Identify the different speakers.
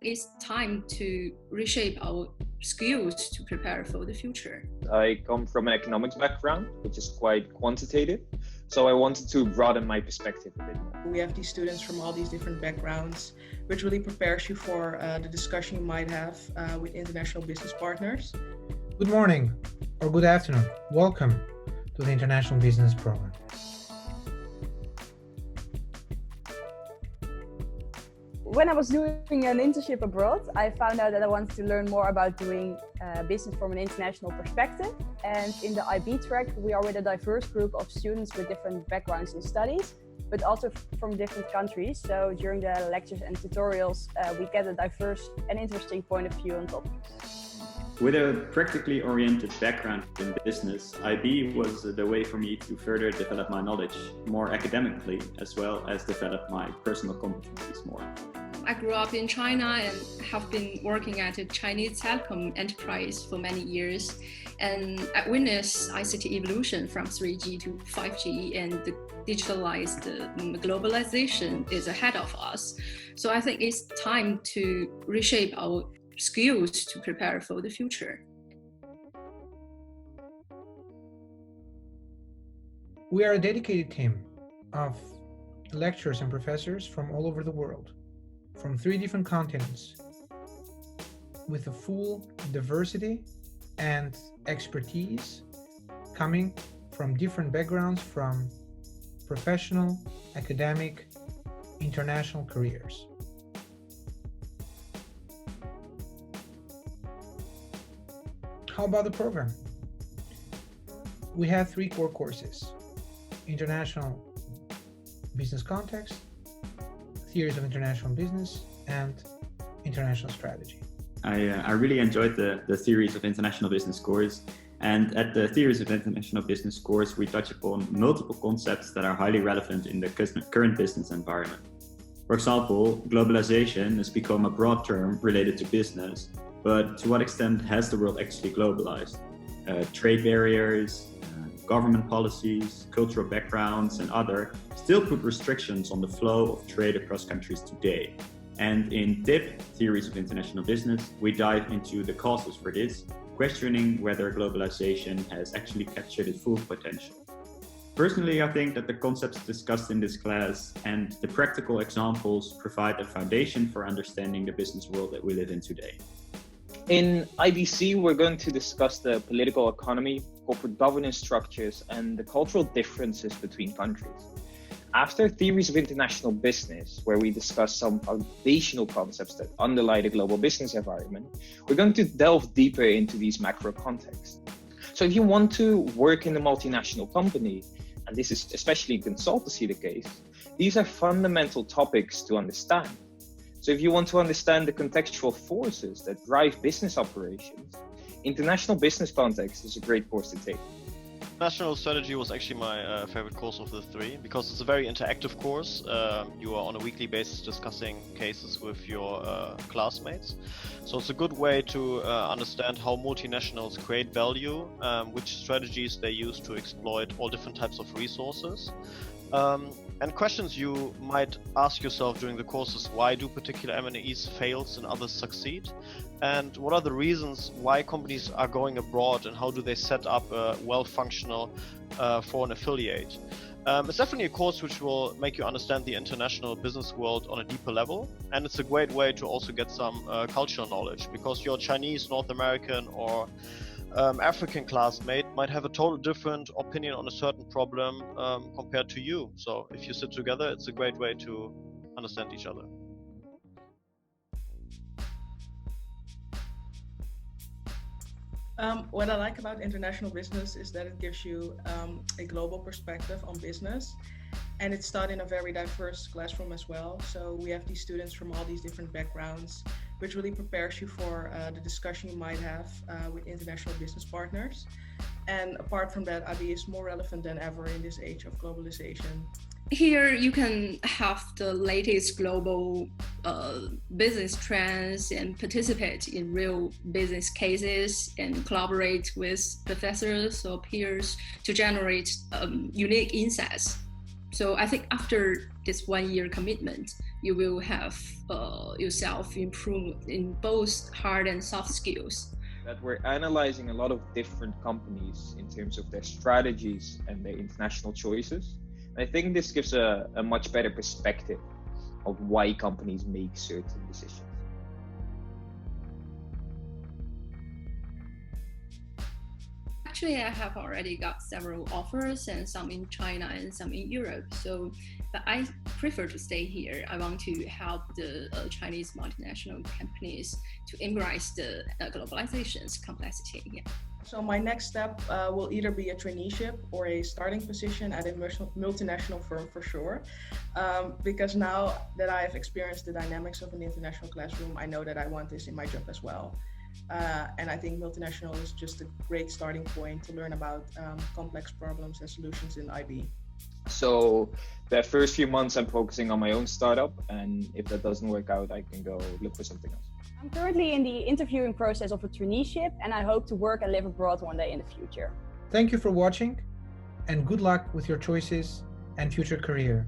Speaker 1: It's time to reshape our skills to prepare for the future.
Speaker 2: I come from an economics background, which is quite quantitative. So I wanted to broaden my perspective a bit more.
Speaker 3: We have these students from all these different backgrounds, which really prepares you for the discussion you might have with international business partners.
Speaker 4: Good morning or good afternoon. Welcome to the International Business Program.
Speaker 5: When I was doing an internship abroad, I found out that I wanted to learn more about doing business from an international perspective. And in the IB track, we are with a diverse group of students with different backgrounds in studies, but also from different countries. So during the lectures and tutorials, we get a diverse and interesting point of view on topics.
Speaker 6: With a practically oriented background in business, IB was the way for me to further develop my knowledge more academically, as well as develop my personal competencies more.
Speaker 1: I grew up in China and have been working at a Chinese telecom enterprise for many years. And I witnessed ICT evolution from 3G to 5G, and the digitalized globalization is ahead of us. So I think it's time to reshape our skills to prepare for the future.
Speaker 4: We are a dedicated team of lecturers and professors from all over the world, from 3 different continents, with a full diversity and expertise coming from different backgrounds, from professional, academic, international careers. How about the program? We have 3 core courses: International Business Context, Theories of International Business, and International Strategy.
Speaker 6: I really enjoyed the Theories of International Business course. And at the Theories of International Business course, we touch upon multiple concepts that are highly relevant in the current business environment. For example, globalization has become a broad term related to business, but to what extent has the world actually globalized? Trade barriers, government policies, cultural backgrounds, and other still put restrictions on the flow of trade across countries today. And in TIP, Theories of International Business, we dive into the causes for this, questioning whether globalization has actually captured its full potential. Personally, I think that the concepts discussed in this class and the practical examples provide a foundation for understanding the business world that we live in today.
Speaker 2: In IBC, we're going to discuss the political economy, corporate governance structures, and the cultural differences between countries. After Theories of International Business, where we discuss some foundational concepts that underlie the global business environment, we're going to delve deeper into these macro contexts. So if you want to work in a multinational company, and this is especially in consultancy the case, these are fundamental topics to understand. So if you want to understand the contextual forces that drive business operations, International Business Context is a great course to take.
Speaker 7: National Strategy was actually my favorite course of the 3 because it's a very interactive course. You are on a weekly basis discussing cases with your classmates. So it's a good way to understand how multinationals create value, which strategies they use to exploit all different types of resources. And questions you might ask yourself during the course is: why do particular M&Es fail and others succeed? And what are the reasons why companies are going abroad, and how do they set up a well-functional foreign affiliate? It's definitely a course which will make you understand the international business world on a deeper level, and it's a great way to also get some cultural knowledge, because your Chinese, North American, or African classmate might have a total different opinion on a certain problem compared to you. So if you sit together, it's a great way to understand each other.
Speaker 3: What I like about international business is that it gives you a global perspective on business, and it's taught in a very diverse classroom as well. So we have these students from all these different backgrounds, which really prepares you for the discussion you might have with international business partners. And apart from that, IB is more relevant than ever in this age of globalization.
Speaker 1: Here you can have the latest global business trends and participate in real business cases and collaborate with professors or peers to generate unique insights. So I think after this 1 year commitment, you will have yourself improve in both hard and soft skills.
Speaker 2: That we're analyzing a lot of different companies in terms of their strategies and their international choices. And I think this gives a much better perspective of why companies make certain decisions.
Speaker 1: Actually, I have already got several offers, and some in China and some in Europe. But I prefer to stay here. I want to help the Chinese multinational companies to embrace the globalization's complexity. Yeah.
Speaker 3: So my next step will either be a traineeship or a starting position at a multinational firm for sure. Because now that I have experienced the dynamics of an international classroom, I know that I want this in my job as well. And I think multinational is just a great starting point to learn about complex problems and solutions in IB.
Speaker 2: So the first few months I'm focusing on my own startup, and if that doesn't work out, I can go look for something else.
Speaker 5: I'm currently in the interviewing process of a traineeship, and I hope to work and live abroad one day in the future.
Speaker 4: Thank you for watching, and good luck with your choices and future career.